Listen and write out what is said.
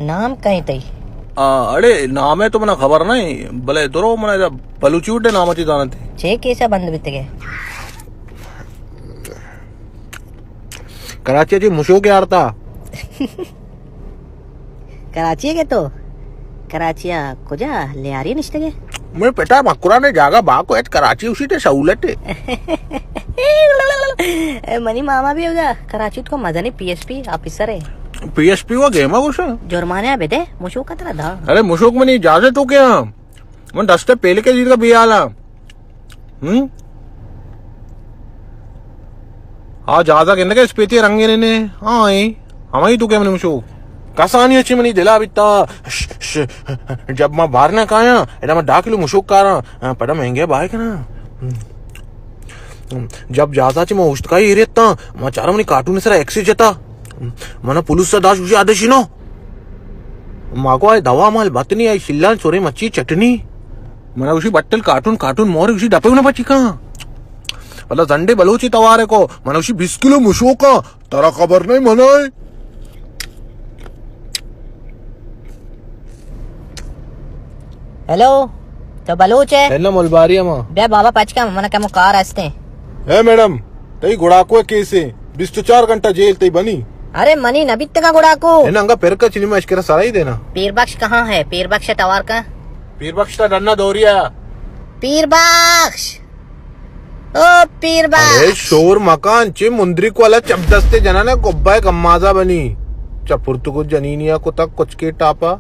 नाम कहीं तई अरे नामे तो मना खबर नहीं भले दरो मना बलूची उड्डे नामाची जाणते छे केसा बंद बितगे कराची मुशोक यारता कराची के तो कराचिया कुजा ले आ रही निश्ते मैं बेटा मकुरा ने जागा बाको एच कराची उसी ते सहूलत है मनी मामा भी होगा कराची को मजा नहीं पीएसपी ऑफिसर है पीएसपी वो गेम है कुछ जुर्माने बेटे मुशोक का तरह था अरे मुशोक में नहीं इजाजत हो क्या मैं दस्ते पहले के जीत का भी आला हाँ जाजा कहने का स्पेती रंगे ने हाँ हमारी तू क्या मैंने मुशोक कसानी अच्छी मनी दिला बिता जब मैं बाहर ना खाया एडा मैं डाकिलो मुशोक कारा पड़ा महंगे बाय के ना जब जाता ची मैं उष्ट का ही रहता मैं चारा मनी कार्टून सरा एक्सी जता मना पुलिस सा दाश उसी आदेशी नो माको आए दवा माल बतनी आई शिल्लान चोरे मच्छी चटनी मना उसी बट्टल कार्टून मोरे उसी डपे ना बची का मतलब जंडे बलोची तवारे को मना उसी 20 किलो मुशोक का तारा खबर नहीं मनाए हेलो तो बलूच है हेलो मलबारिया मां बे बाबा पचका मना क्या कार हंसते है मैडम तई गुड़ाको केसे 24 घंटा जेल तई बनी अरे मनी नबित का गुड़ा को है ना अंगा पेर का चिनी में अशकरा सारा ही देना पीर बख्श कहाँ है पीर बख्श तवार का पीर बख्श ता डन्ना दोरिया पीर बख्श ओ पीर अरे बख्श शोर मकान चे मुंद्री को वाला चपदस्ते जना ने गोब्बाए गम्माजा बनी चपुर्तु को जनीनिया को तक कुछ के टापा